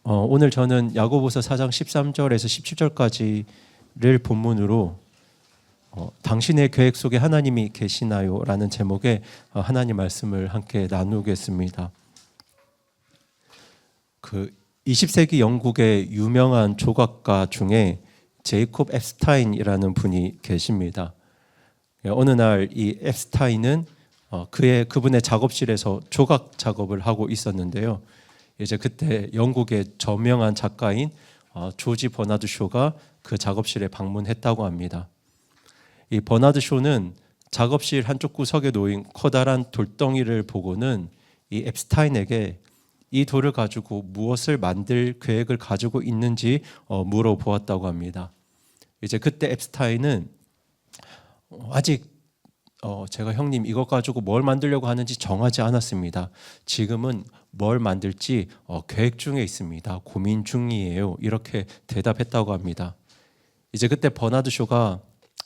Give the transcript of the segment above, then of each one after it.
오늘 저는 야고보서 4장 13절에서 17절까지를 본문으로 당신의 계획 속에 하나님이 계시나요? 라는 제목의 하나님 말씀을 함께 나누겠습니다. 20세기 영국의 유명한 조각가 중에 제이콥 앱스타인이라는 분이 계십니다. 어느 날 이 앱스타인은 그분의 작업실에서 조각 작업을 하고 있었는데요. 이제 그때 영국의 저명한 작가인 조지 버나드 쇼가 그 작업실에 방문했다고 합니다. 이 버나드 쇼는 작업실 한쪽 구석에 놓인 커다란 돌덩이를 보고는 이 앱스타인에게 이 돌을 가지고 무엇을 만들 계획을 가지고 있는지 물어보았다고 합니다. 이제 그때 앱스타인은 아직 제가 형님 이것 가지고 뭘 만들려고 하는지 정하지 않았습니다. 지금은 뭘 만들지 계획 중에 있습니다. 고민 중이에요. 이렇게 대답했다고 합니다. 이제 그때 버나드 쇼가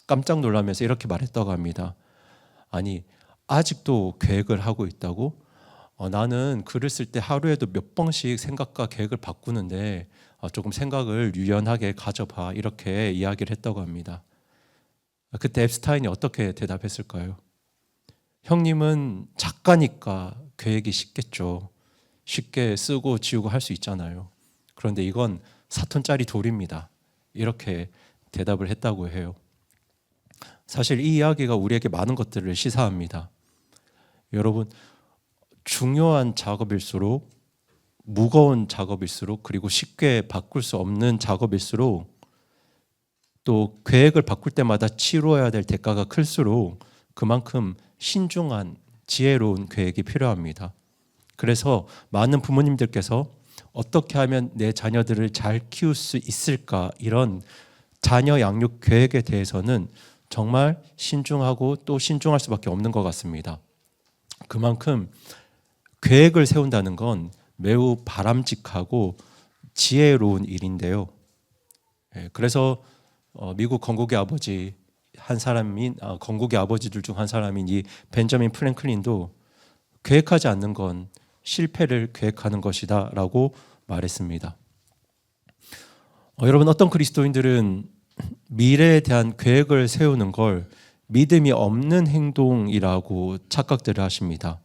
깜짝 놀라면서 이렇게 말했다고 합니다. 아니, 아직도 계획을 하고 있다고? 나는 글을 쓸 때 하루에도 몇 번씩 생각과 계획을 바꾸는데 조금 생각을 유연하게 가져봐. 이렇게 이야기를 했다고 합니다. 그때 앱스타인이 어떻게 대답했을까요? 형님은 작가니까 계획이 쉽겠죠. 쉽게 쓰고 지우고 할 수 있잖아요. 그런데 이건 4톤짜리 돌입니다. 이렇게 대답을 했다고 해요. 사실 이 이야기가 우리에게 많은 것들을 시사합니다. 여러분, 중요한 작업일수록, 무거운 작업일수록, 그리고 쉽게 바꿀 수 없는 작업일수록, 또 계획을 바꿀 때마다 치러야 될 대가가 클수록 그만큼 신중한 지혜로운 계획이 필요합니다. 그래서 많은 부모님들께서 어떻게 하면 내 자녀들을 잘 키울 수 있을까, 이런 자녀 양육 계획에 대해서는 정말 신중하고 또 신중할 수밖에 없는 것 같습니다. 그만큼 계획을 세운다는 건 매우 바람직하고 지혜로운 일인데요. 그래서 미국 건국의 아버지 한 사람인 건국의 아버지들 중 한 사람인 이 벤저민 프랭클린도 계획하지 않는 건 실패를 계획하는 것이다라고 말했습니다. 여러분, 어떤 그리스도인들은 미래에 대한 계획을 세우는 걸 믿음이 없는 행동이라고 착각들을 하십니다.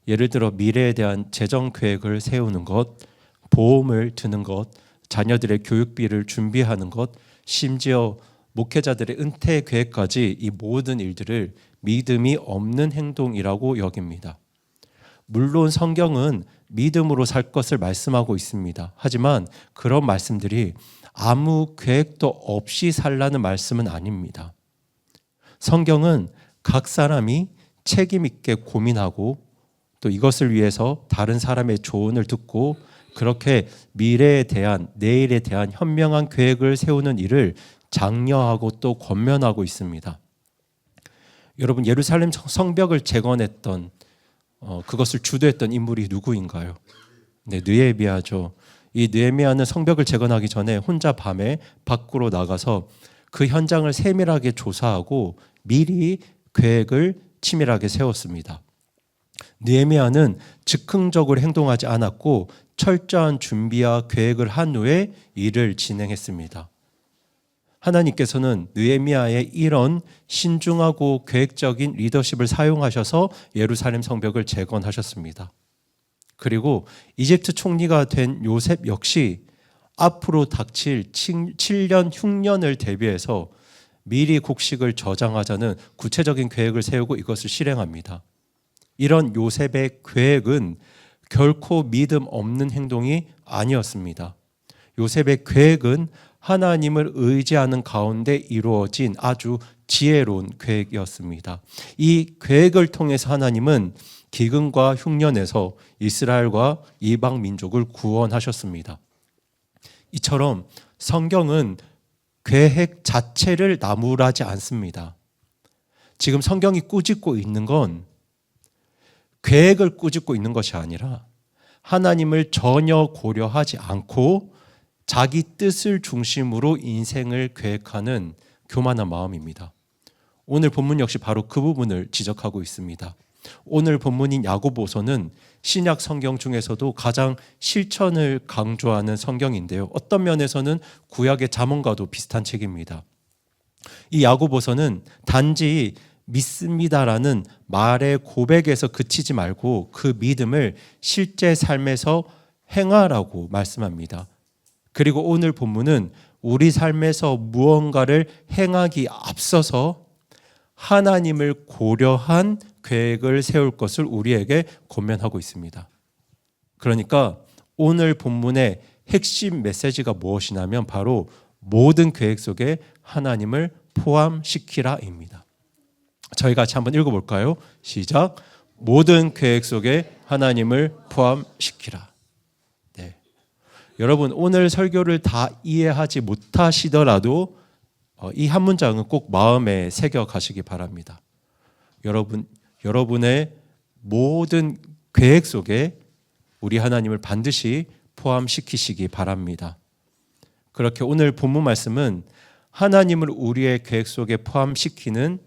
예를 들어 미래에 대한 재정 계획을 세우는 것, 보험을 드는 것, 자녀들의 교육비를 준비하는 것, 심지어 목회자들의 은퇴 계획까지 이 모든 일들을 믿음이 없는 행동이라고 여깁니다. 물론 성경은 믿음으로 살 것을 말씀하고 있습니다. 하지만 그런 말씀들이 아무 계획도 없이 살라는 말씀은 아닙니다. 성경은 각 사람이 책임 있게 고민하고 또 이것을 위해서 다른 사람의 조언을 듣고 그렇게 미래에 대한, 내일에 대한 현명한 계획을 세우는 일을 장려하고 또 권면하고 있습니다. 여러분, 예루살렘 성벽을 재건했던 그것을 주도했던 인물이 누구인가요? 네, 느헤미야죠. 이 느헤미야는 성벽을 재건하기 전에 혼자 밤에 밖으로 나가서 그 현장을 세밀하게 조사하고 미리 계획을 치밀하게 세웠습니다. 느헤미야는 즉흥적으로 행동하지 않았고 철저한 준비와 계획을 한 후에 일을 진행했습니다. 하나님께서는 느헤미야의 이런 신중하고 계획적인 리더십을 사용하셔서 예루살렘 성벽을 재건하셨습니다. 그리고 이집트 총리가 된 요셉 역시 앞으로 닥칠 7년 흉년을 대비해서 미리 곡식을 저장하자는 구체적인 계획을 세우고 이것을 실행합니다. 이런 요셉의 계획은 결코 믿음 없는 행동이 아니었습니다. 요셉의 계획은 하나님을 의지하는 가운데 이루어진 아주 지혜로운 계획이었습니다. 이 계획을 통해서 하나님은 기근과 흉년에서 이스라엘과 이방 민족을 구원하셨습니다. 이처럼 성경은 계획 자체를 나무라지 않습니다. 지금 성경이 꾸짖고 있는 건 계획을 꾸짖고 있는 것이 아니라 하나님을 전혀 고려하지 않고 자기 뜻을 중심으로 인생을 계획하는 교만한 마음입니다. 오늘 본문 역시 바로 그 부분을 지적하고 있습니다. 오늘 본문인 야고보서는 신약 성경 중에서도 가장 실천을 강조하는 성경인데요. 어떤 면에서는 구약의 잠언과도 비슷한 책입니다. 이 야고보서는 단지 믿습니다라는 말의 고백에서 그치지 말고 그 믿음을 실제 삶에서 행하라고 말씀합니다. 그리고 오늘 본문은 우리 삶에서 무언가를 행하기 앞서서 하나님을 고려한 계획을 세울 것을 우리에게 권면하고 있습니다. 그러니까 오늘 본문의 핵심 메시지가 무엇이냐면 바로 모든 계획 속에 하나님을 포함시키라입니다. 저희 같이 한번 읽어볼까요? 시작. 모든 계획 속에 하나님을 포함시키라. 네. 여러분, 오늘 설교를 다 이해하지 못하시더라도 이 한 문장은 꼭 마음에 새겨 가시기 바랍니다. 여러분의 모든 계획 속에 우리 하나님을 반드시 포함시키시기 바랍니다. 그렇게 오늘 본문 말씀은 하나님을 우리의 계획 속에 포함시키는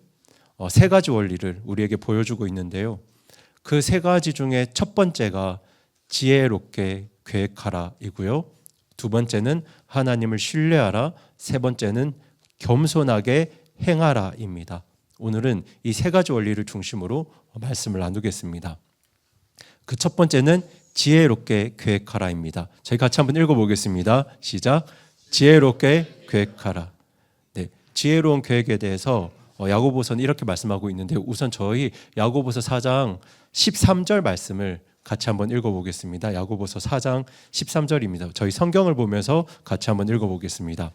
세 가지 원리를 우리에게 보여주고 있는데요. 그 세 가지 중에 첫 번째가 지혜롭게 계획하라이고요. 두 번째는 하나님을 신뢰하라. 세 번째는 겸손하게 행하라입니다. 오늘은 이 세 가지 원리를 중심으로 말씀을 나누겠습니다. 그 첫 번째는 지혜롭게 계획하라입니다. 저희 같이 한번 읽어보겠습니다. 시작. 지혜롭게 계획하라. 네, 지혜로운 계획에 대해서 야고보서는 이렇게 말씀하고 있는데 우선 저희 야고보서 4장 13절 말씀을 같이 한번 읽어보겠습니다. 야고보서 4장 13절입니다. 저희 성경을 보면서 같이 한번 읽어보겠습니다.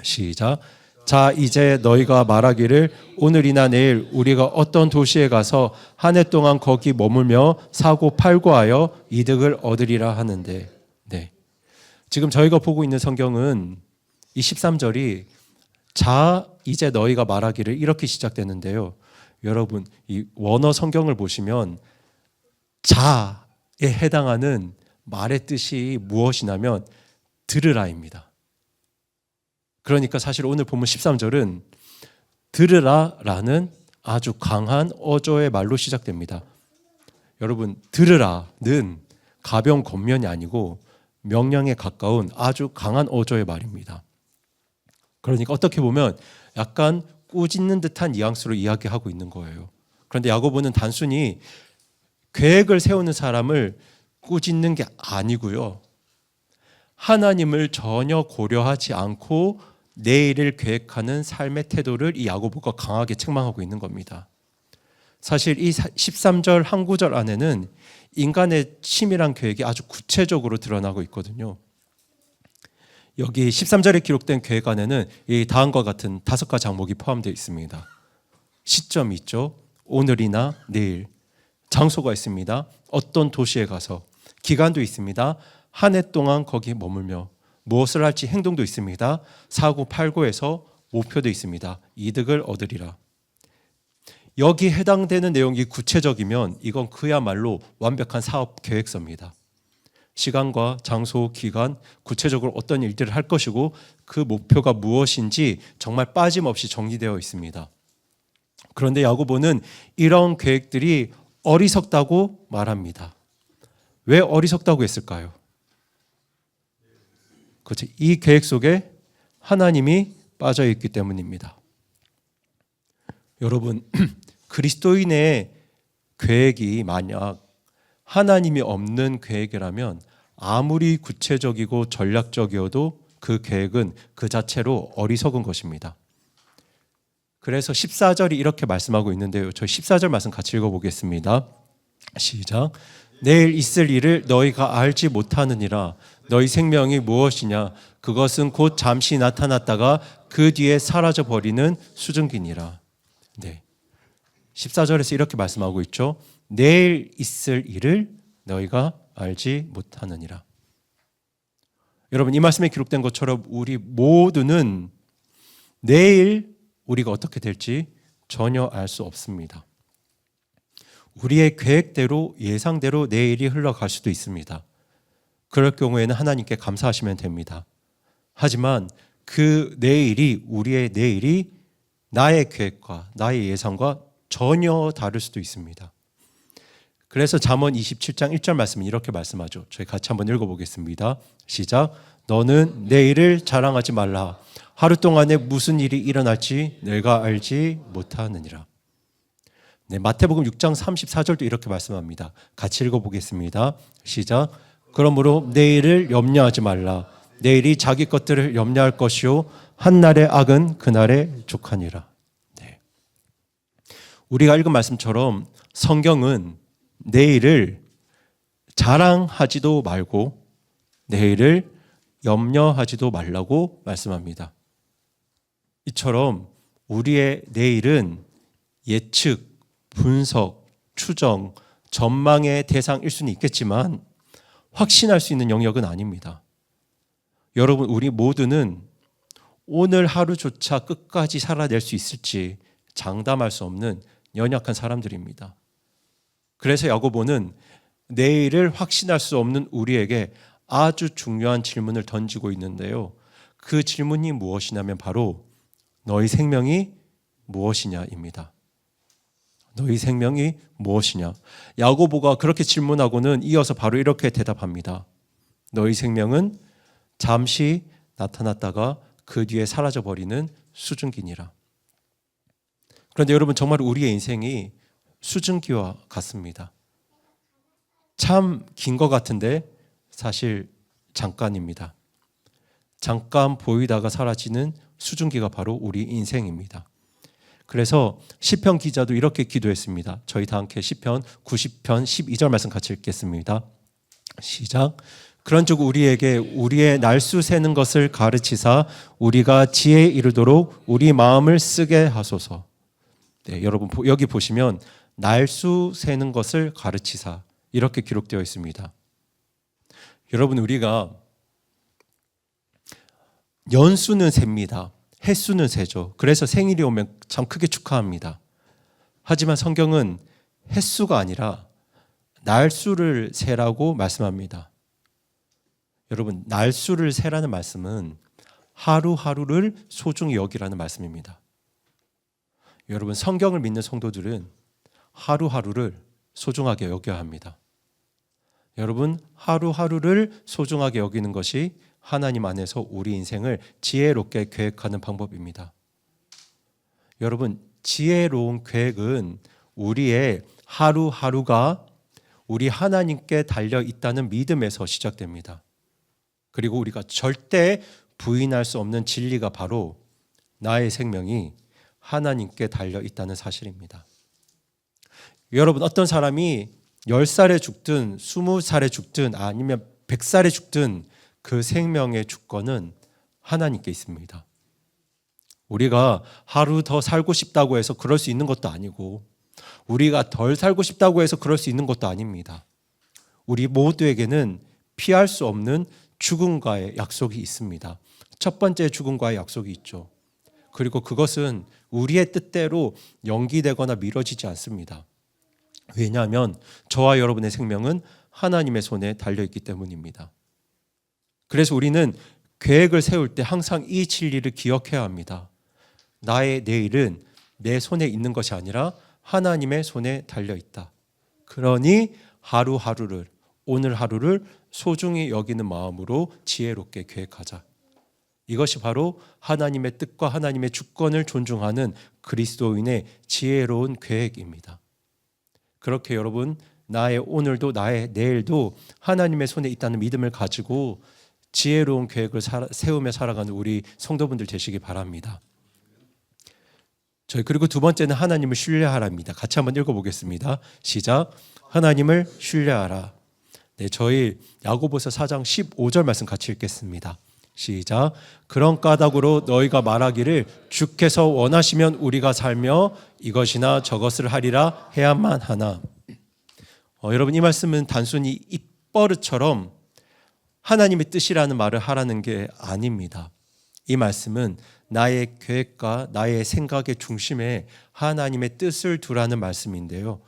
시작. 자, 이제 너희가 말하기를 오늘이나 내일 우리가 어떤 도시에 가서 한 해 동안 거기 머물며 사고 팔고 하여 이득을 얻으리라 하는데, 네. 지금 저희가 보고 있는 성경은 이 13절이 자, 이제 너희가 말하기를 이렇게 시작되는데요. 여러분, 이 원어 성경을 보시면 자에 해당하는 말의 뜻이 무엇이냐면 들으라입니다. 그러니까 사실 오늘 본문 13절은 들으라라는 아주 강한 어조의 말로 시작됩니다. 여러분, 들으라는 가벼운 권면이 아니고 명령에 가까운 아주 강한 어조의 말입니다. 그러니까 어떻게 보면 약간 꾸짖는 듯한 뉘앙스로 이야기하고 있는 거예요. 그런데 야고보는 단순히 계획을 세우는 사람을 꾸짖는 게 아니고요. 하나님을 전혀 고려하지 않고 내일을 계획하는 삶의 태도를 이 야고보가 강하게 책망하고 있는 겁니다. 사실 이 13절 한 구절 안에는 인간의 치밀한 계획이 아주 구체적으로 드러나고 있거든요. 여기 13절에 기록된 계획 안에는 이 다음과 같은 5가지 항목이 포함되어 있습니다. 시점이 있죠. 오늘이나 내일. 장소가 있습니다. 어떤 도시에 가서. 기간도 있습니다. 한 해 동안 거기 머물며 무엇을 할지 행동도 있습니다. 사고 팔고에서 목표도 있습니다. 이득을 얻으리라. 여기 해당되는 내용이 구체적이면 이건 그야말로 완벽한 사업 계획서입니다. 시간과 장소, 기간, 구체적으로 어떤 일들을 할 것이고 그 목표가 무엇인지 정말 빠짐없이 정리되어 있습니다. 그런데 야고보는 이런 계획들이 어리석다고 말합니다. 왜 어리석다고 했을까요? 그렇죠. 이 계획 속에 하나님이 빠져 있기 때문입니다. 여러분, 그리스도인의 계획이 만약 하나님이 없는 계획이라면 아무리 구체적이고 전략적이어도 그 계획은 그 자체로 어리석은 것입니다. 그래서 14절이 이렇게 말씀하고 있는데요. 저희 14절 말씀 같이 읽어보겠습니다. 시작. 내일 있을 일을 너희가 알지 못하느니라. 너희 생명이 무엇이냐? 그것은 곧 잠시 나타났다가 그 뒤에 사라져 버리는 수증기니라. 네. 14절에서 이렇게 말씀하고 있죠. 내일 있을 일을 너희가 알지 못하느니라. 여러분, 이 말씀에 기록된 것처럼 우리 모두는 내일 우리가 어떻게 될지 전혀 알 수 없습니다. 우리의 계획대로 예상대로 내일이 흘러갈 수도 있습니다. 그럴 경우에는 하나님께 감사하시면 됩니다. 하지만 그 내일이 우리의 내일이 나의 계획과 나의 예상과 전혀 다를 수도 있습니다. 그래서 잠언 27장 1절 말씀은 이렇게 말씀하죠. 저희 같이 한번 읽어보겠습니다. 시작. 너는 내일을 자랑하지 말라. 하루 동안에 무슨 일이 일어날지 내가 알지 못하느니라. 네, 마태복음 6장 34절도 이렇게 말씀합니다. 같이 읽어보겠습니다. 시작. 그러므로 내일을 염려하지 말라. 내일이 자기 것들을 염려할 것이요 한날의 악은 그날에 족하니라. 네. 우리가 읽은 말씀처럼 성경은 내일을 자랑하지도 말고 내일을 염려하지도 말라고 말씀합니다. 이처럼 우리의 내일은 예측, 분석, 추정, 전망의 대상일 수는 있겠지만 확신할 수 있는 영역은 아닙니다. 여러분, 우리 모두는 오늘 하루조차 끝까지 살아낼 수 있을지 장담할 수 없는 연약한 사람들입니다. 그래서 야고보는 내일을 확신할 수 없는 우리에게 아주 중요한 질문을 던지고 있는데요. 그 질문이 무엇이냐면 바로 너희 생명이 무엇이냐입니다. 너희 생명이 무엇이냐? 야고보가 그렇게 질문하고는 이어서 바로 이렇게 대답합니다. 너희 생명은 잠시 나타났다가 그 뒤에 사라져버리는 수증기니라. 그런데 여러분, 정말 우리의 인생이 수증기와 같습니다. 참 긴 것 같은데 사실 잠깐입니다. 잠깐 보이다가 사라지는 수증기가 바로 우리 인생입니다. 그래서 시편 기자도 이렇게 기도했습니다. 저희 다 함께 시편 90편 12절 말씀 같이 읽겠습니다. 시작. 그런즉 우리에게 우리의 날수 세는 것을 가르치사 우리가 지혜에 이르도록 우리 마음을 쓰게 하소서. 네, 여러분 여기 보시면 날수 세는 것을 가르치사 이렇게 기록되어 있습니다. 여러분, 우리가 연수는 셉니다. 횟수는 세죠. 그래서 생일이 오면 참 크게 축하합니다. 하지만 성경은 횟수가 아니라 날수를 세라고 말씀합니다. 여러분, 날수를 세라는 말씀은 하루하루를 소중히 여기라는 말씀입니다. 여러분, 성경을 믿는 성도들은 하루하루를 소중하게 여겨야 합니다. 여러분, 하루하루를 소중하게 여기는 것이 하나님 안에서 우리 인생을 지혜롭게 계획하는 방법입니다. 여러분, 지혜로운 계획은 우리의 하루하루가 우리 하나님께 달려 있다는 믿음에서 시작됩니다. 그리고 우리가 절대 부인할 수 없는 진리가 바로 나의 생명이 하나님께 달려 있다는 사실입니다. 여러분, 어떤 사람이 10살에 죽든 20살에 죽든 아니면 100살에 죽든 그 생명의 주권은 하나님께 있습니다. 우리가 하루 더 살고 싶다고 해서 그럴 수 있는 것도 아니고 우리가 덜 살고 싶다고 해서 그럴 수 있는 것도 아닙니다. 우리 모두에게는 피할 수 없는 죽음과의 약속이 있습니다. 첫 번째 죽음과의 약속이 있죠. 그리고 그것은 우리의 뜻대로 연기되거나 미뤄지지 않습니다. 왜냐하면 저와 여러분의 생명은 하나님의 손에 달려있기 때문입니다. 그래서 우리는 계획을 세울 때 항상 이 진리를 기억해야 합니다. 나의 내일은 내 손에 있는 것이 아니라 하나님의 손에 달려있다. 그러니 하루하루를, 오늘 하루를 소중히 여기는 마음으로 지혜롭게 계획하자. 이것이 바로 하나님의 뜻과 하나님의 주권을 존중하는 그리스도인의 지혜로운 계획입니다. 그렇게 여러분, 나의 오늘도 나의 내일도 하나님의 손에 있다는 믿음을 가지고 지혜로운 계획을 세우며 살아가는 우리 성도분들 되시기 바랍니다. 그리고 두 번째는 하나님을 신뢰하라입니다. 같이 한번 읽어보겠습니다. 시작. 하나님을 신뢰하라. 네, 저희 야고보서 4장 15절 말씀 같이 읽겠습니다. 시작. 그런 까닭으로 너희가 말하기를 주께서 원하시면 우리가 살며 이것이나 저것을 하리라 해야만 하나. 여러분, 이 말씀은 단순히 입버릇처럼 하나님의 뜻이라는 말을 하라는 게 아닙니다. 이 말씀은 나의 계획과 나의 생각의 중심에 하나님의 뜻을 두라는 말씀인데요.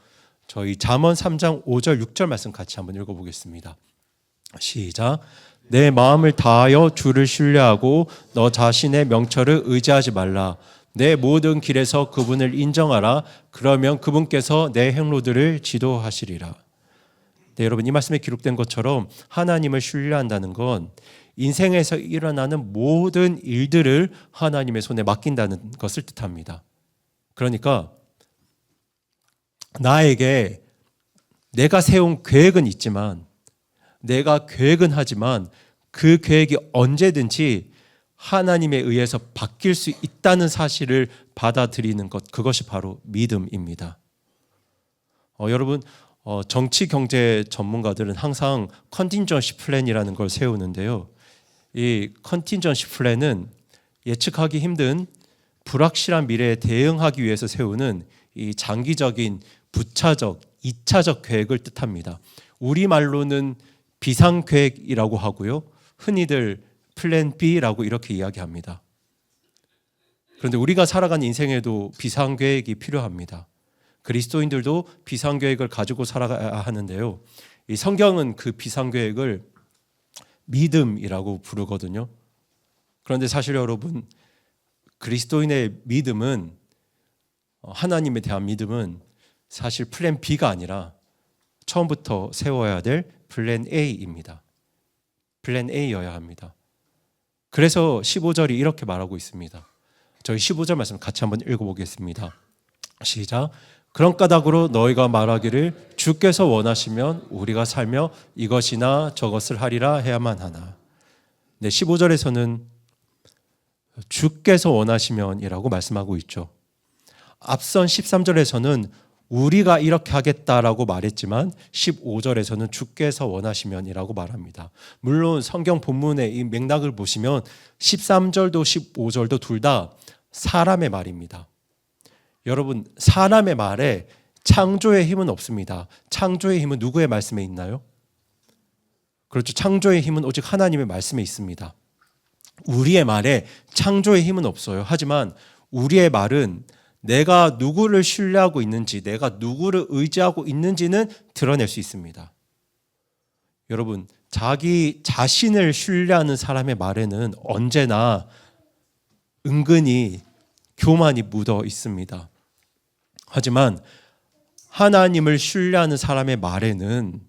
저희 잠언 3장 5절 6절 말씀 같이 한번 읽어보겠습니다. 시작. 내 마음을 다하여 주를 신뢰하고 너 자신의 명철을 의지하지 말라. 내 모든 길에서 그분을 인정하라. 그러면 그분께서 내 행로들을 지도하시리라. 네, 여러분 이 말씀에 기록된 것처럼 하나님을 신뢰한다는 건 인생에서 일어나는 모든 일들을 하나님의 손에 맡긴다는 것을 뜻합니다. 그러니까 나에게 내가 세운 계획은 있지만 내가 계획은 하지만 그 계획이 언제든지 하나님에 의해서 바뀔 수 있다는 사실을 받아들이는 것, 그것이 바로 믿음입니다. 여러분 정치 경제 전문가들은 항상 컨틴전시 플랜이라는 걸 세우는데요. 이 컨틴전시 플랜은 예측하기 힘든 불확실한 미래에 대응하기 위해서 세우는 이 장기적인 부차적, 2차적 계획을 뜻합니다. 우리말로는 비상계획이라고 하고요. 흔히들 플랜 B라고 이렇게 이야기합니다. 그런데 우리가 살아가는 인생에도 비상계획이 필요합니다. 그리스도인들도 비상계획을 가지고 살아가야 하는데요. 이 성경은 그 비상계획을 믿음이라고 부르거든요. 그런데 사실 여러분, 그리스도인의 믿음은, 하나님에 대한 믿음은 사실 플랜 B가 아니라 처음부터 세워야 될 플랜 A입니다. 플랜 A여야 합니다. 그래서 15절이 이렇게 말하고 있습니다. 저희 15절 말씀 같이 한번 읽어보겠습니다. 시작. 그런 까닭으로 너희가 말하기를 주께서 원하시면 우리가 살며 이것이나 저것을 하리라 해야만 하나. 네, 15절에서는 주께서 원하시면이라고 말씀하고 있죠. 앞선 13절에서는 우리가 이렇게 하겠다라고 말했지만 15절에서는 주께서 원하시면이라고 말합니다. 물론 성경 본문의 이 맥락을 보시면 13절도 15절도 둘 다 사람의 말입니다. 여러분, 사람의 말에 창조의 힘은 없습니다. 창조의 힘은 누구의 말씀에 있나요? 그렇죠. 창조의 힘은 오직 하나님의 말씀에 있습니다. 우리의 말에 창조의 힘은 없어요. 하지만 우리의 말은 내가 누구를 신뢰하고 있는지, 내가 누구를 의지하고 있는지는 드러낼 수 있습니다. 여러분, 자기 자신을 신뢰하는 사람의 말에는 언제나 은근히 교만이 묻어 있습니다. 하지만 하나님을 신뢰하는 사람의 말에는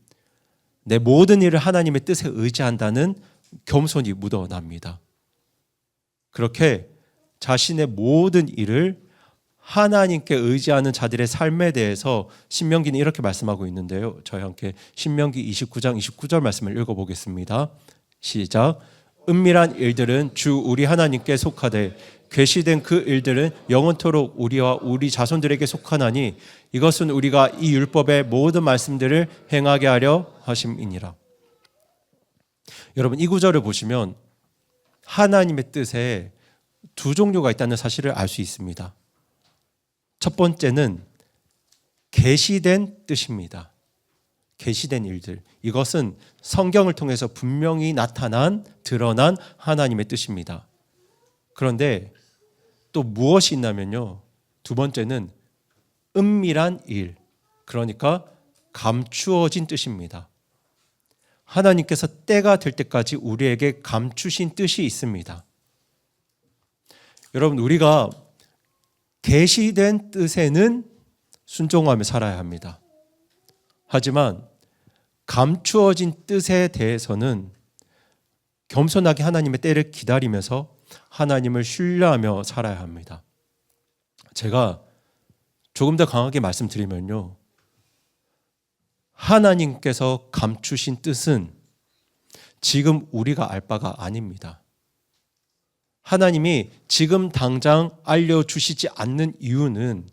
내 모든 일을 하나님의 뜻에 의지한다는 겸손이 묻어납니다. 그렇게 자신의 모든 일을 하나님께 의지하는 자들의 삶에 대해서 신명기는 이렇게 말씀하고 있는데요. 저희 함께 신명기 29장 29절 말씀을 읽어보겠습니다. 시작. 은밀한 일들은 주 우리 하나님께 속하되 계시된 그 일들은 영원토록 우리와 우리 자손들에게 속하나니 이것은 우리가 이 율법의 모든 말씀들을 행하게 하려 하심이니라. 여러분, 이 구절을 보시면 하나님의 뜻에 두 종류가 있다는 사실을 알 수 있습니다. 첫 번째는 계시된 뜻입니다. 계시된 일들. 이것은 성경을 통해서 분명히 나타난, 드러난 하나님의 뜻입니다. 그런데 또 무엇이 있냐면요. 두 번째는 은밀한 일. 그러니까 감추어진 뜻입니다. 하나님께서 때가 될 때까지 우리에게 감추신 뜻이 있습니다. 여러분, 우리가 계시된 뜻에는 순종하며 살아야 합니다. 하지만 감추어진 뜻에 대해서는 겸손하게 하나님의 때를 기다리면서 하나님을 신뢰하며 살아야 합니다. 제가 조금 더 강하게 말씀드리면요. 하나님께서 감추신 뜻은 지금 우리가 알 바가 아닙니다. 하나님이 지금 당장 알려주시지 않는 이유는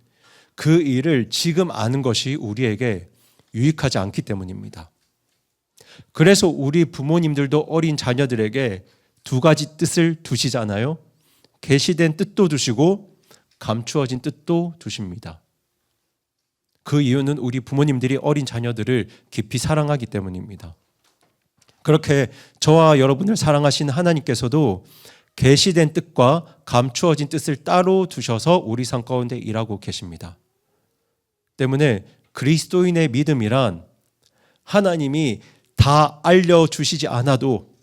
그 일을 지금 아는 것이 우리에게 유익하지 않기 때문입니다. 그래서 우리 부모님들도 어린 자녀들에게 두 가지 뜻을 두시잖아요. 계시된 뜻도 두시고 감추어진 뜻도 두십니다. 그 이유는 우리 부모님들이 어린 자녀들을 깊이 사랑하기 때문입니다. 그렇게 저와 여러분을 사랑하신 하나님께서도 계시된 뜻과 감추어진 뜻을 따로 두셔서 우리 삶 가운데 일하고 계십니다. 때문에 그리스도인의 믿음이란 하나님이 다 알려주시지 않아도,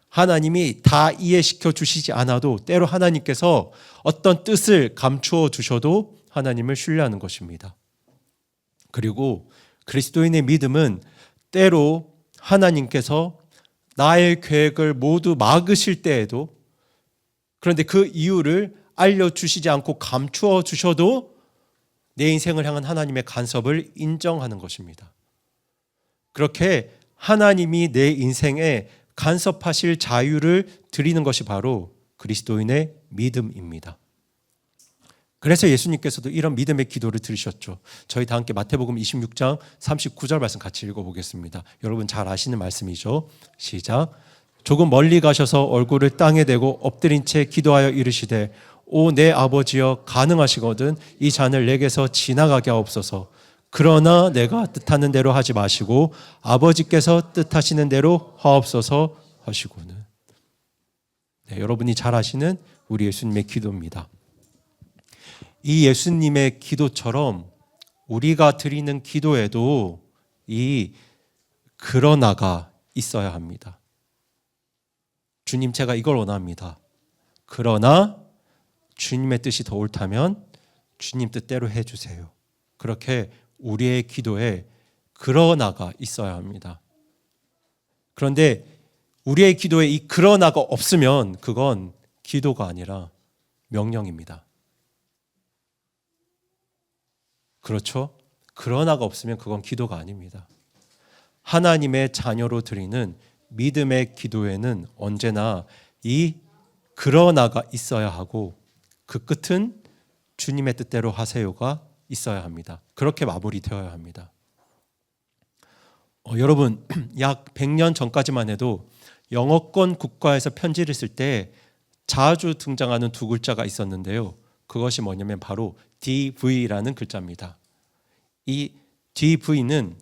하나님이 다 이해시켜 주시지 않아도 때로 하나님께서 어떤 뜻을 감추어 주셔도 하나님을 신뢰하는 것입니다. 그리고 그리스도인의 믿음은 때로 하나님께서 나의 계획을 모두 막으실 때에도, 그런데 그 이유를 알려주시지 않고 감추어 주셔도 내 인생을 향한 하나님의 간섭을 인정하는 것입니다. 그렇게 하나님이 내 인생에 간섭하실 자유를 드리는 것이 바로 그리스도인의 믿음입니다. 그래서 예수님께서도 이런 믿음의 기도를 들으셨죠. 저희 다 함께 마태복음 26장 39절 말씀 같이 읽어보겠습니다. 여러분 잘 아시는 말씀이죠. 시작. 조금 멀리 가셔서 얼굴을 땅에 대고 엎드린 채 기도하여 이르시되 오 내 아버지여 가능하시거든 이 잔을 내게서 지나가게 하옵소서. 그러나 내가 뜻하는 대로 하지 마시고 아버지께서 뜻하시는 대로 하옵소서 하시고는. 네, 여러분이 잘 아시는 우리 예수님의 기도입니다. 이 예수님의 기도처럼 우리가 드리는 기도에도 이 그러나가 있어야 합니다. 주님, 제가 이걸 원합니다. 그러나 주님의 뜻이 더 옳다면 주님 뜻대로 해주세요. 그렇게 우리의 기도에 그러나가 있어야 합니다. 그런데 우리의 기도에 이 그러나가 없으면 그건 기도가 아니라 명령입니다. 그렇죠? 그러나가 없으면 그건 기도가 아닙니다. 하나님의 자녀로 드리는 믿음의 기도에는 언제나 이 그러나가 있어야 하고 그 끝은 주님의 뜻대로 하세요가 있어야 합니다. 그렇게 마무리되어야 합니다. 여러분, 약 100년 전까지만 해도 영어권 국가에서 편지를 쓸 때 자주 등장하는 두 글자가 있었는데요. 그것이 뭐냐면 바로 DV라는 글자입니다. 이 DV는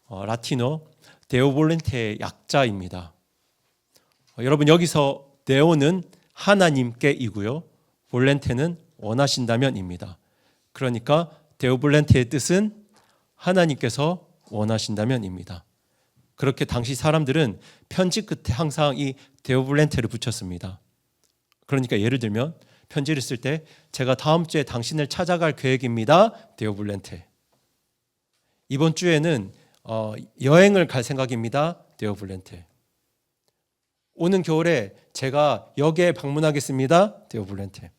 라틴어 데오볼렌테의 약자입니다. 여러분, 여기서 데오는 하나님께이고요. 볼렌테는 원하신다면입니다. 그러니까 데오볼렌테의 뜻은 하나님께서 원하신다면입니다. 그렇게 당시 사람들은 편지 끝에 항상 이 데오볼렌테를 붙였습니다. 그러니까 예를 들면 편지를 쓸 때 제가 다음 주에 당신을 찾아갈 계획입니다. 데오볼렌테. 이번 주에는 여행을 갈 생각입니다. 데오볼렌테. 오는 겨울에 제가 역에 방문하겠습니다. 데오볼렌테.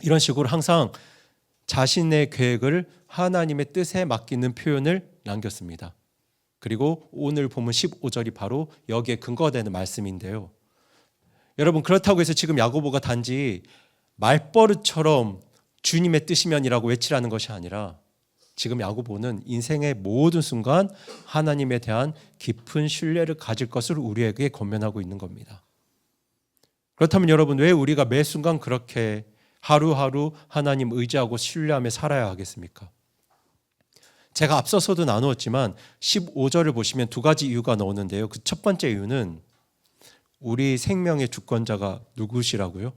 이런 식으로 항상 자신의 계획을 하나님의 뜻에 맡기는 표현을 남겼습니다. 그리고 오늘 본문 15절이 바로 여기에 근거가 되는 말씀인데요. 여러분, 그렇다고 해서 지금 야고보가 단지 말버릇처럼 주님의 뜻이면이라고 외치라는 것이 아니라 지금 야고보는 인생의 모든 순간 하나님에 대한 깊은 신뢰를 가질 것을 우리에게 권면하고 있는 겁니다. 그렇다면 여러분, 왜 우리가 매 순간 그렇게 하루하루 하나님 의지하고 신뢰하며 살아야 하겠습니까? 제가 앞서서도 나누었지만 15절을 보시면 두 가지 이유가 나오는데요. 그 첫 번째 이유는 우리 생명의 주권자가 누구시라고요?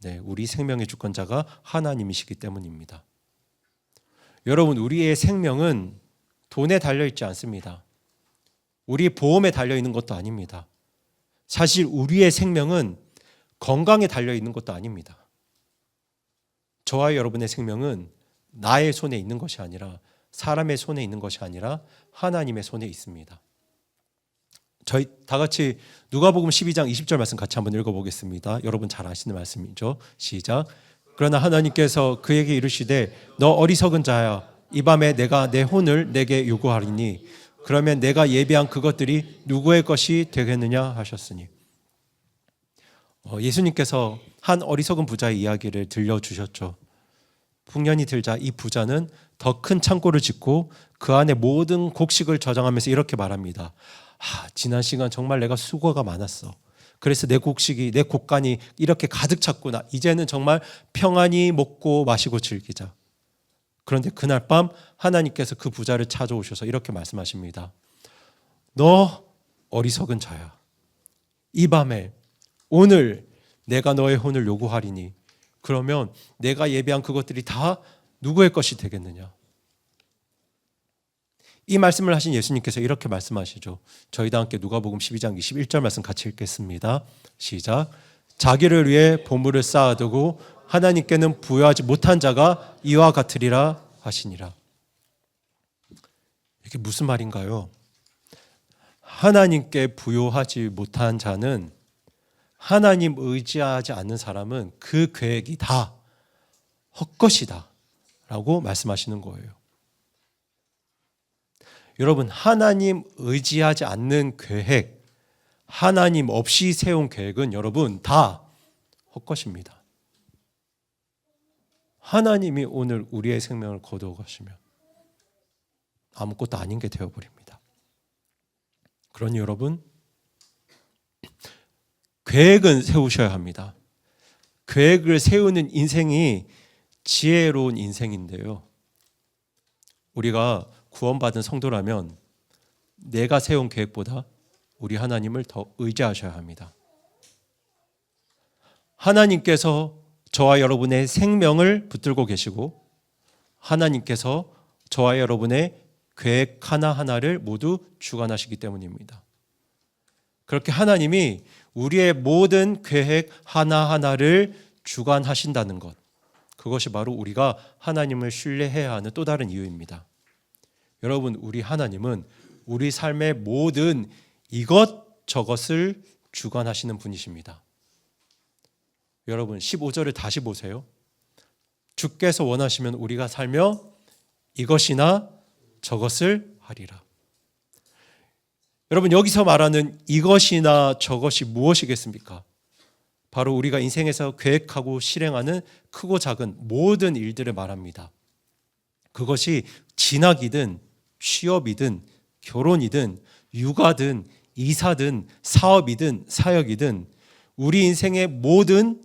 네, 우리 생명의 주권자가 하나님이시기 때문입니다. 여러분, 우리의 생명은 돈에 달려있지 않습니다. 우리 보험에 달려있는 것도 아닙니다. 사실 우리의 생명은 건강에 달려있는 것도 아닙니다. 저와 여러분의 생명은 나의 손에 있는 것이 아니라 사람의 손에 있는 것이 아니라 하나님의 손에 있습니다. 저희 다 같이 누가복음 12장 20절 말씀 같이 한번 읽어보겠습니다. 여러분 잘 아시는 말씀이죠. 시작. 그러나 하나님께서 그에게 이르시되 너 어리석은 자야 이 밤에 내가 내 혼을 내게 요구하리니 그러면 내가 예비한 그것들이 누구의 것이 되겠느냐 하셨으니. 예수님께서 한 어리석은 부자의 이야기를 들려주셨죠. 풍년이 들자 이 부자는 더 큰 창고를 짓고 그 안에 모든 곡식을 저장하면서 이렇게 말합니다. 지난 시간 정말 내가 수고가 많았어. 그래서 내 곡식이, 내 곡간이 이렇게 가득 찼구나. 이제는 정말 평안히 먹고 마시고 즐기자. 그런데 그날 밤 하나님께서 그 부자를 찾아오셔서 이렇게 말씀하십니다. 너 어리석은 자야. 이 밤에 오늘 내가 너의 혼을 요구하리니 그러면 내가 예비한 그것들이 다 누구의 것이 되겠느냐. 이 말씀을 하신 예수님께서 이렇게 말씀하시죠. 저희도 함께 누가복음 12장 21절 말씀 같이 읽겠습니다. 시작. 자기를 위해 보물을 쌓아두고 하나님께는 부여하지 못한 자가 이와 같으리라 하시니라. 이게 무슨 말인가요? 하나님께 부요하지 못한 자는, 하나님 의지하지 않는 사람은 그 계획이 다 헛것이다 라고 말씀하시는 거예요. 여러분, 하나님 의지하지 않는 계획, 하나님 없이 세운 계획은 여러분 다 헛것입니다. 하나님이 오늘 우리의 생명을 거두어 가시면 아무것도 아닌 게 되어버립니다. 그러니 여러분, 계획은 세우셔야 합니다. 계획을 세우는 인생이 지혜로운 인생인데요, 우리가 구원받은 성도라면 내가 세운 계획보다 우리 하나님을 더 의지하셔야 합니다. 하나님께서 저와 여러분의 생명을 붙들고 계시고, 하나님께서 저와 여러분의 계획 하나하나를 모두 주관하시기 때문입니다. 그렇게 하나님이 우리의 모든 계획 하나하나를 주관하신다는 것, 그것이 바로 우리가 하나님을 신뢰해야 하는 또 다른 이유입니다. 여러분, 우리 하나님은 우리 삶의 모든 이것저것을 주관하시는 분이십니다. 여러분, 15절을 다시 보세요. 주께서 원하시면 우리가 살며 이것이나 저것을 하리라. 여러분, 여기서 말하는 이것이나 저것이 무엇이겠습니까? 바로 우리가 인생에서 계획하고 실행하는 크고 작은 모든 일들을 말합니다. 그것이 진학이든 취업이든 결혼이든 육아든 이사든 사업이든 사역이든 우리 인생의 모든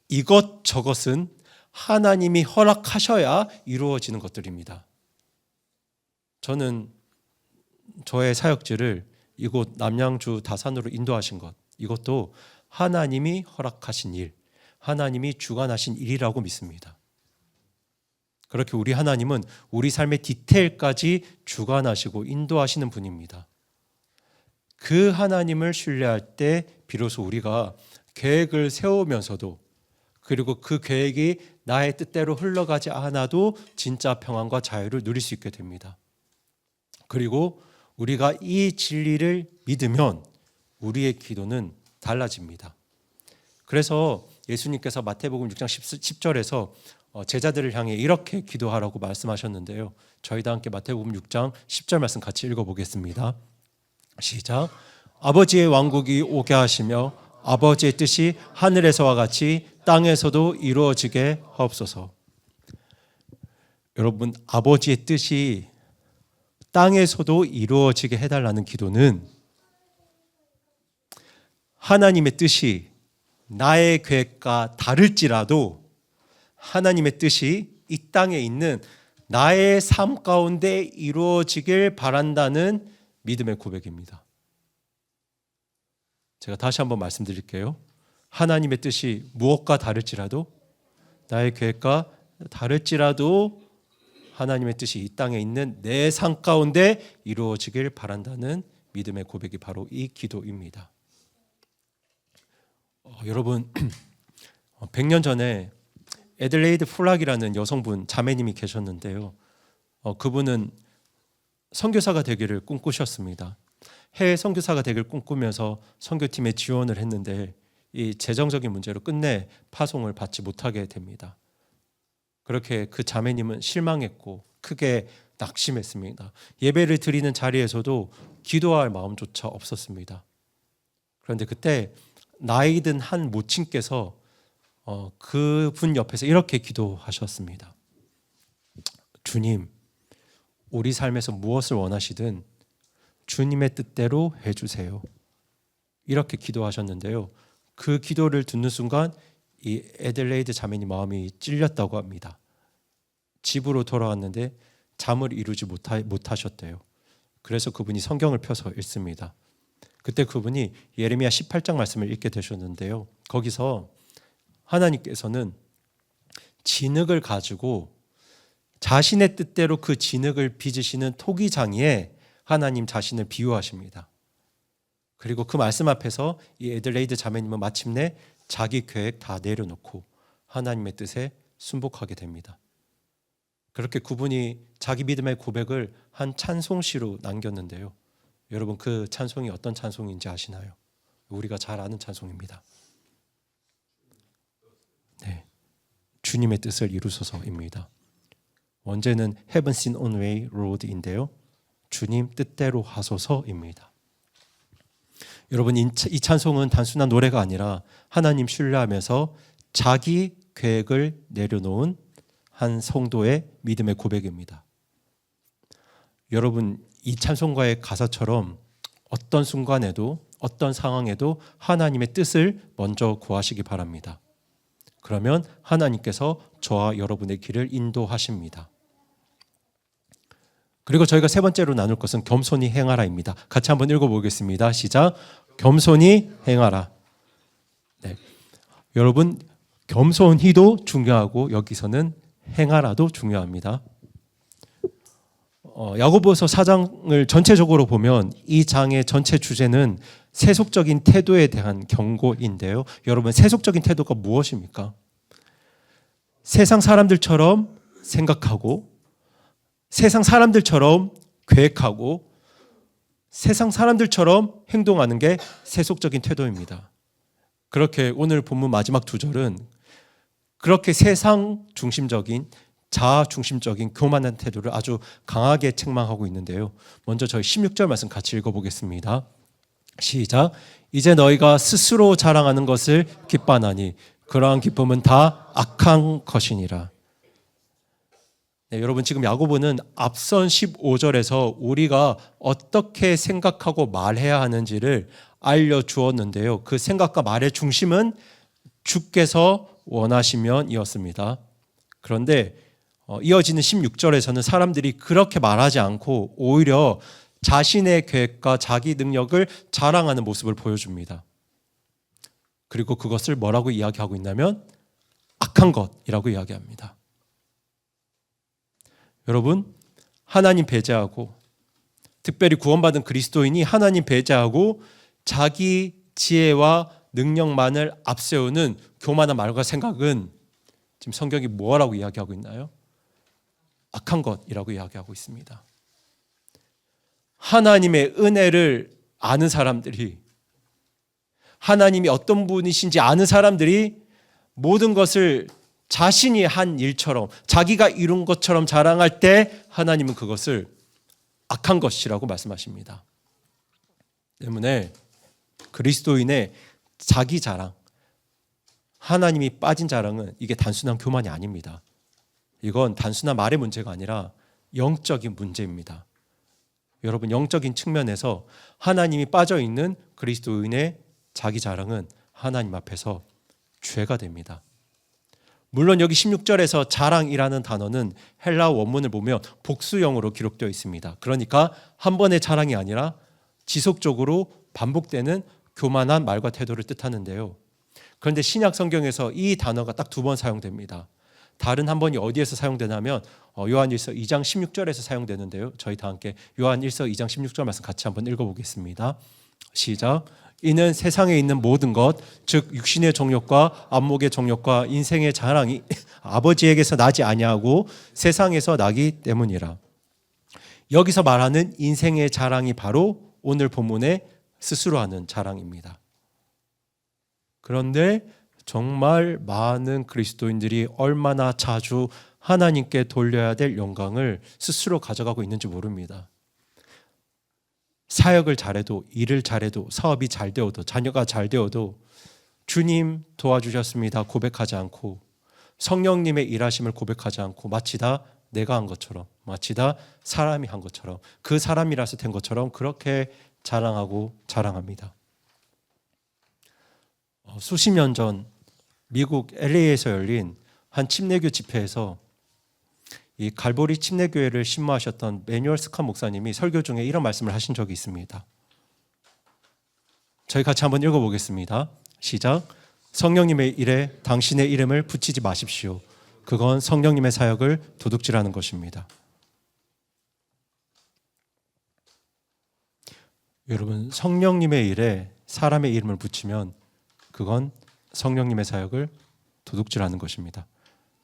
이것저것은 하나님이 허락하셔야 이루어지는 것들입니다. 저는 저의 사역지를 이곳 남양주 다산으로 인도하신 것, 이것도 하나님이 허락하신 일, 하나님이 주관하신 일이라고 믿습니다. 그렇게 우리 하나님은 우리 삶의 디테일까지 주관하시고 인도하시는 분입니다. 그 하나님을 신뢰할 때 비로소 우리가 계획을 세우면서도, 그리고 그 계획이 나의 뜻대로 흘러가지 않아도 진짜 평안과 자유를 누릴 수 있게 됩니다. 그리고 우리가 이 진리를 믿으면 우리의 기도는 달라집니다. 그래서 예수님께서 마태복음 6장 10절에서 제자들을 향해 이렇게 기도하라고 말씀하셨는데요, 저희도 함께 마태복음 6장 10절 말씀 같이 읽어보겠습니다. 시작. 아버지의 왕국이 오게 하시며 아버지의 뜻이 하늘에서와 같이 땅에서도 이루어지게 하옵소서. 여러분, 아버지의 뜻이 땅에서도 이루어지게 해달라는 기도는 하나님의 뜻이 나의 계획과 다를지라도 하나님의 뜻이 이 땅에 있는 나의 삶 가운데 이루어지길 바란다는 믿음의 고백입니다. 제가 다시 한번 말씀드릴게요. 하나님의 뜻이 무엇과 다를지라도, 나의 계획과 다를지라도 하나님의 뜻이 이 땅에 있는 내 삶 가운데 이루어지길 바란다는 믿음의 고백이 바로 이 기도입니다. 여러분, 100년 전에 애들레이드 플락이라는 여성분 자매님이 계셨는데요, 그분은 선교사가 되기를 꿈꾸셨습니다. 해외 선교사가 되기를 꿈꾸면서 선교팀에 지원을 했는데 이 재정적인 문제로 끝내 파송을 받지 못하게 됩니다. 그렇게 그 자매님은 실망했고 크게 낙심했습니다. 예배를 드리는 자리에서도 기도할 마음조차 없었습니다. 그런데 그때 나이 든 한 모친께서 그분 옆에서 이렇게 기도하셨습니다. 주님, 우리 삶에서 무엇을 원하시든 주님의 뜻대로 해주세요. 이렇게 기도하셨는데요, 그 기도를 듣는 순간 이 애들레이드 자매님 마음이 찔렸다고 합니다. 집으로 돌아왔는데 잠을 이루지 못하셨대요. 그래서 그분이 성경을 펴서 읽습니다. 그때 그분이 예레미야 18장 말씀을 읽게 되셨는데요, 거기서 하나님께서는 진흙을 가지고 자신의 뜻대로 그 진흙을 빚으시는 토기장이에 하나님 자신을 비유하십니다. 그리고 그 말씀 앞에서 이 애들레이드 자매님은 마침내 자기 계획 다 내려놓고 하나님의 뜻에 순복하게 됩니다. 그렇게 그분이 자기 믿음의 고백을 한 찬송시로 남겼는데요, 여러분 그 찬송이 어떤 찬송인지 아시나요? 우리가 잘 아는 찬송입니다. 네, 주님의 뜻을 이루소서입니다. 원제는 Heaven Sent On Way Road인데요. 주님 뜻대로 하소서입니다. 여러분 이 찬송은 단순한 노래가 아니라 하나님 신뢰하면서 자기 계획을 내려놓은 한 성도의 믿음의 고백입니다. 여러분 이 찬송가의 가사처럼 어떤 순간에도 어떤 상황에도 하나님의 뜻을 먼저 구하시기 바랍니다. 그러면 하나님께서 저와 여러분의 길을 인도하십니다. 그리고 저희가 세 번째로 나눌 것은 겸손히 행하라입니다. 같이 한번 읽어보겠습니다. 시작. 겸손히 행하라. 네. 여러분 겸손히도 중요하고 여기서는 행하라도 중요합니다. 야고보서 4장을 전체적으로 보면 이 장의 전체 주제는 세속적인 태도에 대한 경고인데요. 여러분 세속적인 태도가 무엇입니까? 세상 사람들처럼 생각하고 세상 사람들처럼 계획하고 세상 사람들처럼 행동하는 게 세속적인 태도입니다. 그렇게 오늘 본문 마지막 두 절은 그렇게 세상 중심적인 자아 중심적인 교만한 태도를 아주 강하게 책망하고 있는데요. 먼저 저희 16절 말씀 같이 읽어보겠습니다. 시작. 이제 너희가 스스로 자랑하는 것을 기뻐하나니 그러한 기쁨은 다 악한 것이니라. 네, 여러분 지금 야고보는 앞선 15절에서 우리가 어떻게 생각하고 말해야 하는지를 알려주었는데요. 그 생각과 말의 중심은 주께서 원하시면 이었습니다. 그런데 이어지는 16절에서는 사람들이 그렇게 말하지 않고 오히려 자신의 계획과 자기 능력을 자랑하는 모습을 보여줍니다. 그리고 그것을 뭐라고 이야기하고 있냐면 악한 것이라고 이야기합니다. 여러분 하나님 배제하고 특별히 구원받은 그리스도인이 하나님 배제하고 자기 지혜와 능력만을 앞세우는 교만한 말과 생각은 지금 성경이 뭐라고 이야기하고 있나요? 악한 것이라고 이야기하고 있습니다. 하나님의 은혜를 아는 사람들이 하나님이 어떤 분이신지 아는 사람들이 모든 것을 자신이 한 일처럼 자기가 이룬 것처럼 자랑할 때 하나님은 그것을 악한 것이라고 말씀하십니다. 때문에 그리스도인의 자기 자랑, 하나님이 빠진 자랑은 이게 단순한 교만이 아닙니다. 이건 단순한 말의 문제가 아니라 영적인 문제입니다. 여러분 영적인 측면에서 하나님이 빠져있는 그리스도인의 자기 자랑은 하나님 앞에서 죄가 됩니다. 물론 여기 16절에서 자랑이라는 단어는 헬라어 원문을 보면 복수형으로 기록되어 있습니다. 그러니까 한 번의 자랑이 아니라 지속적으로 반복되는 교만한 말과 태도를 뜻하는데요. 그런데 신약 성경에서 이 단어가 딱 두 번 사용됩니다. 다른 한 번이 어디에서 사용되냐면 요한일서 2장 16절에서 사용되는데요. 저희 다 함께 요한일서 2장 16절 말씀 같이 한번 읽어보겠습니다. 시작. 이는 세상에 있는 모든 것, 즉 육신의 정욕과 안목의 정욕과 인생의 자랑이 아버지에게서 나지 아니하고 세상에서 나기 때문이라. 여기서 말하는 인생의 자랑이 바로 오늘 본문에 스스로 하는 자랑입니다. 그런데 정말 많은 그리스도인들이 얼마나 자주 하나님께 돌려야 될 영광을 스스로 가져가고 있는지 모릅니다. 사역을 잘해도 일을 잘해도 사업이 잘 되어도 자녀가 잘 되어도 주님 도와주셨습니다 고백하지 않고 성령님의 일하심을 고백하지 않고 마치 다 내가 한 것처럼 마치 다 사람이 한 것처럼 그 사람이라서 된 것처럼 그렇게 자랑하고 자랑합니다. 수십 년 전 미국 LA에서 열린 한 침례교 집회에서 이 갈보리 침례교회를 신무하셨던 매뉴얼 스캇 목사님이 설교 중에 이런 말씀을 하신 적이 있습니다. 저희 같이 한번 읽어보겠습니다. 시작. 성령님의 일에 당신의 이름을 붙이지 마십시오. 그건 성령님의 사역을 도둑질하는 것입니다. 여러분 성령님의 일에 사람의 이름을 붙이면 그건 성령님의 사역을 도둑질하는 것입니다.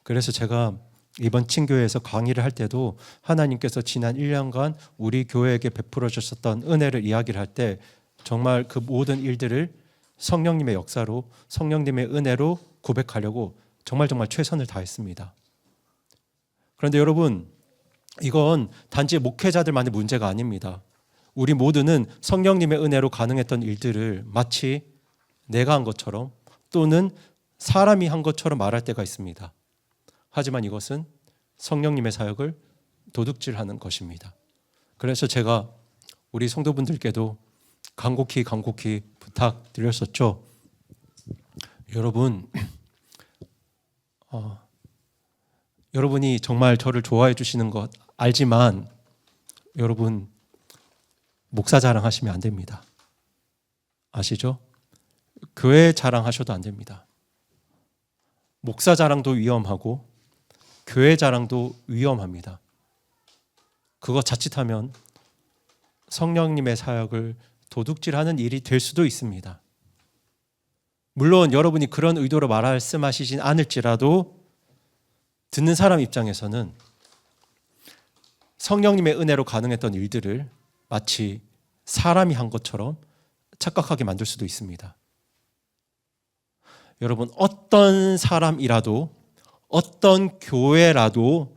그래서 제가 이번 친교회에서 강의를 할 때도 하나님께서 지난 1년간 우리 교회에게 베풀어 주셨던 은혜를 이야기를 할 때 정말 그 모든 일들을 성령님의 역사로, 성령님의 은혜로 고백하려고 정말 최선을 다했습니다. 그런데 여러분, 이건 단지 목회자들만의 문제가 아닙니다. 우리 모두는 성령님의 은혜로 가능했던 일들을 마치 내가 한 것처럼 또는 사람이 한 것처럼 말할 때가 있습니다. 하지만 이것은 성령님의 사역을 도둑질하는 것입니다. 그래서 제가 우리 성도분들께도 간곡히 부탁드렸었죠. 여러분, 여러분이 정말 저를 좋아해 주시는 것 알지만 여러분 목사 자랑하시면 안 됩니다. 아시죠? 교회 자랑하셔도 안 됩니다. 목사 자랑도 위험하고 교회 자랑도 위험합니다. 그거 자칫하면 성령님의 사역을 도둑질하는 일이 될 수도 있습니다. 물론 여러분이 그런 의도로 말씀하시진 않을지라도 듣는 사람 입장에서는 성령님의 은혜로 가능했던 일들을 마치 사람이 한 것처럼 착각하게 만들 수도 있습니다. 여러분, 어떤 사람이라도 어떤 교회라도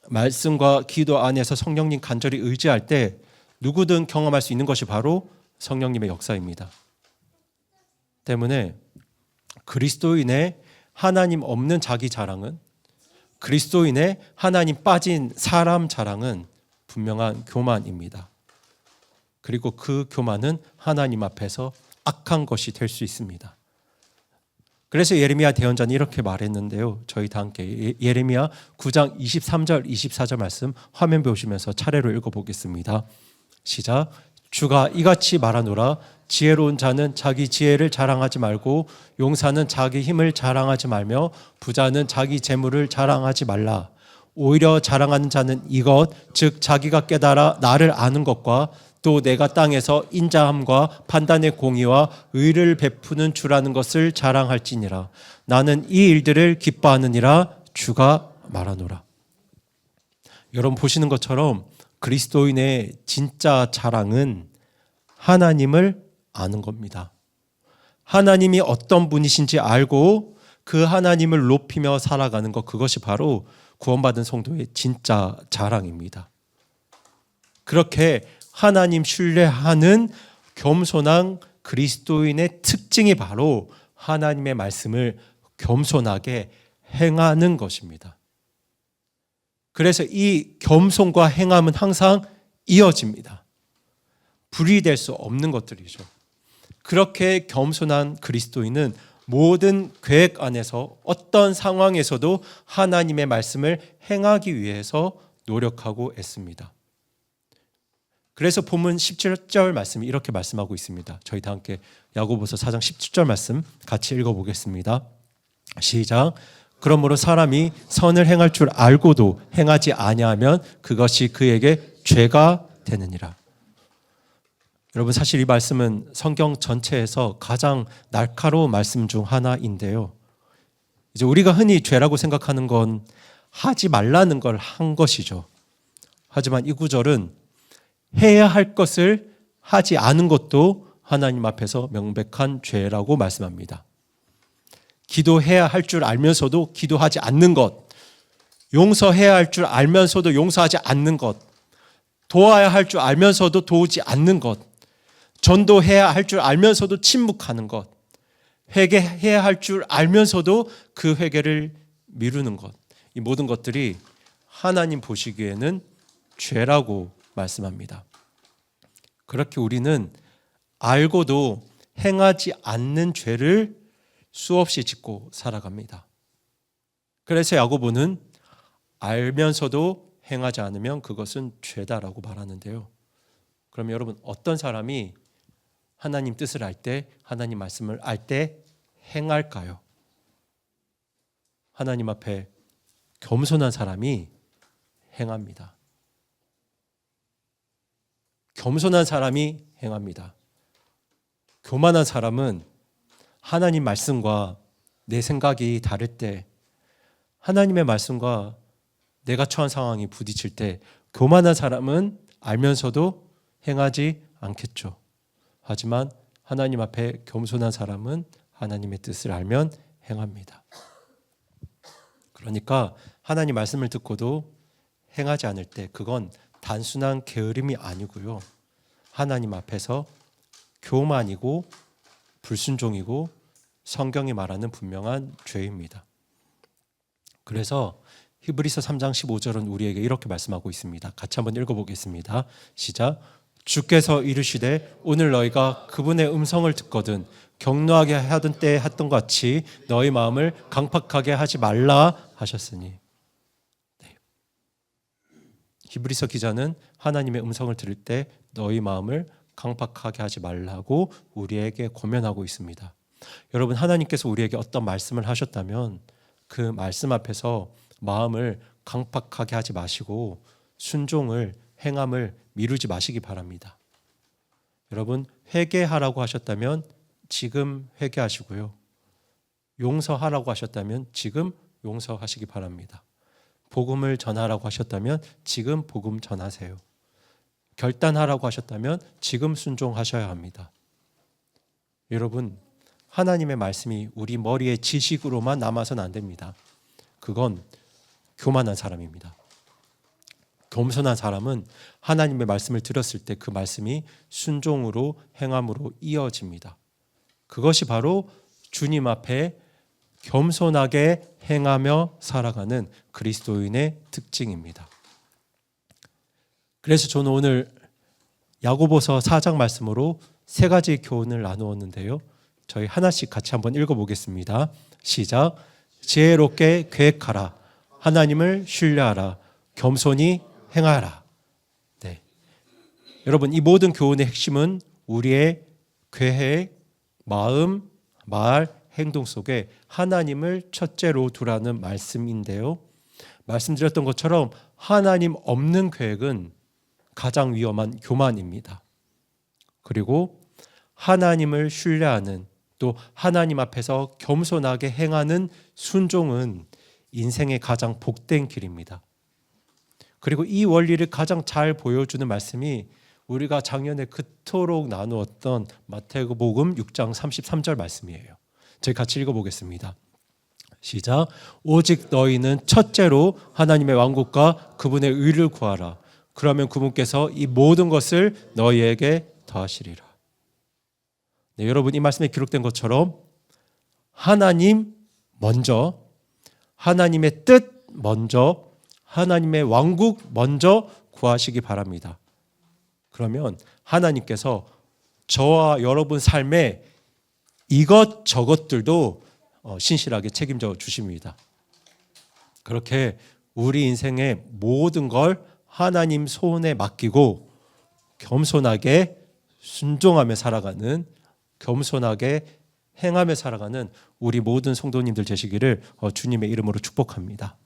말씀과 기도 안에서 성령님 간절히 의지할 때 누구든 경험할 수 있는 것이 바로 성령님의 역사입니다. 때문에 그리스도인의 하나님 없는 자기 자랑은, 그리스도인의 하나님 빠진 사람 자랑은 분명한 교만입니다. 그리고 그 교만은 하나님 앞에서 악한 것이 될 수 있습니다. 그래서 예레미야 대언자는 이렇게 말했는데요. 저희 다 함께 예레미야 9장 23절 24절 말씀 화면 보시면서 차례로 읽어보겠습니다. 시작. 주가 이같이 말하노라. 지혜로운 자는 자기 지혜를 자랑하지 말고 용사는 자기 힘을 자랑하지 말며 부자는 자기 재물을 자랑하지 말라. 오히려 자랑하는 자는 이것 즉 자기가 깨달아 나를 아는 것과 또 내가 땅에서 인자함과 판단의 공의와 의를 베푸는 주라는 것을 자랑할지니라. 나는 이 일들을 기뻐하느니라. 주가 말하노라. 여러분 보시는 것처럼 그리스도인의 진짜 자랑은 하나님을 아는 겁니다. 하나님이 어떤 분이신지 알고 그 하나님을 높이며 살아가는 것, 그것이 바로 구원받은 성도의 진짜 자랑입니다. 그렇게 하나님 신뢰하는 겸손한 그리스도인의 특징이 바로 하나님의 말씀을 겸손하게 행하는 것입니다. 그래서 이 겸손과 행함은 항상 이어집니다. 분리될 수 없는 것들이죠. 그렇게 겸손한 그리스도인은 모든 계획 안에서 어떤 상황에서도 하나님의 말씀을 행하기 위해서 노력하고 애씁니다. 그래서 본문 17절 말씀이 이렇게 말씀하고 있습니다. 저희 다 함께 야고보서 4장 17절 말씀 같이 읽어보겠습니다. 시작. 그러므로 사람이 선을 행할 줄 알고도 행하지 아니하면 그것이 그에게 죄가 되느니라. 여러분 사실 이 말씀은 성경 전체에서 가장 날카로운 말씀 중 하나인데요. 이제 우리가 흔히 죄라고 생각하는 건 하지 말라는 걸 한 것이죠. 하지만 이 구절은 해야 할 것을 하지 않은 것도 하나님 앞에서 명백한 죄라고 말씀합니다. 기도해야 할 줄 알면서도 기도하지 않는 것, 용서해야 할 줄 알면서도 용서하지 않는 것, 도와야 할 줄 알면서도 도우지 않는 것, 전도해야 할 줄 알면서도 침묵하는 것, 회개해야 할 줄 알면서도 그 회개를 미루는 것, 이 모든 것들이 하나님 보시기에는 죄라고 말씀합니다. 그렇게 우리는 알고도 행하지 않는 죄를 수없이 짓고 살아갑니다. 그래서 야고보는 알면서도 행하지 않으면 그것은 죄다라고 말하는데요. 그럼 여러분 어떤 사람이 하나님 뜻을 알 때, 하나님 말씀을 알 때 행할까요? 하나님 앞에 겸손한 사람이 행합니다. 겸손한 사람이 행합니다. 교만한 사람은 하나님 말씀과 내 생각이 다를 때 하나님의 말씀과 내가 처한 상황이 부딪힐 때 교만한 사람은 알면서도 행하지 않겠죠. 하지만 하나님 앞에 겸손한 사람은 하나님의 뜻을 알면 행합니다. 그러니까 하나님 말씀을 듣고도 행하지 않을 때 그건 단순한 게으름이 아니고요. 하나님 앞에서 교만이고 불순종이고 성경이 말하는 분명한 죄입니다. 그래서 히브리서 3장 15절은 우리에게 이렇게 말씀하고 있습니다. 같이 한번 읽어보겠습니다. 시작. 주께서 이르시되 오늘 너희가 그분의 음성을 듣거든 격노하게 하던 때에 했던 것 같이 너희 마음을 강팍하게 하지 말라 하셨으니. 네. 히브리서 기자는 하나님의 음성을 들을 때 너희 마음을 강팍하게 하지 말라고 우리에게 권면하고 있습니다. 여러분, 하나님께서 우리에게 어떤 말씀을 하셨다면 그 말씀 앞에서 마음을 강팍하게 하지 마시고 순종을 행함을 미루지 마시기 바랍니다. 여러분, 회개하라고 하셨다면 지금 회개하시고요. 용서하라고 하셨다면 지금 용서하시기 바랍니다. 복음을 전하라고 하셨다면 지금 복음 전하세요. 결단하라고 하셨다면 지금 순종하셔야 합니다. 여러분, 하나님의 말씀이 우리 머리에 지식으로만 남아서는 안 됩니다. 그건 교만한 사람입니다. 겸손한 사람은 하나님의 말씀을 들었을 때 그 말씀이 순종으로 행함으로 이어집니다. 그것이 바로 주님 앞에 겸손하게 행하며 살아가는 그리스도인의 특징입니다. 그래서 저는 오늘 야고보서 4장 말씀으로 세 가지 교훈을 나누었는데요. 저희 하나씩 같이 한번 읽어보겠습니다. 시작. 지혜롭게 계획하라. 하나님을 신뢰하라. 겸손히 행하라. 네. 여러분, 이 모든 교훈의 핵심은 우리의 계획, 마음, 말, 행동 속에 하나님을 첫째로 두라는 말씀인데요. 말씀드렸던 것처럼 하나님 없는 계획은 가장 위험한 교만입니다. 그리고 하나님을 신뢰하는 또 하나님 앞에서 겸손하게 행하는 순종은 인생의 가장 복된 길입니다. 그리고 이 원리를 가장 잘 보여주는 말씀이 우리가 작년에 그토록 나누었던 마태복음 6장 33절 말씀이에요. 저희 같이 읽어보겠습니다. 시작. 오직 너희는 첫째로 하나님의 왕국과 그분의 의를 구하라. 그러면 그분께서 이 모든 것을 너희에게 더하시리라. 네, 여러분, 이 말씀에 기록된 것처럼 하나님 먼저, 하나님의 뜻 먼저, 하나님의 왕국 먼저 구하시기 바랍니다. 그러면 하나님께서 저와 여러분 삶에 이것저것들도 신실하게 책임져 주십니다. 그렇게 우리 인생의 모든 걸 하나님 손에 맡기고 겸손하게 순종하며 살아가는, 겸손하게 행하며 살아가는 우리 모든 성도님들 되시기를 주님의 이름으로 축복합니다.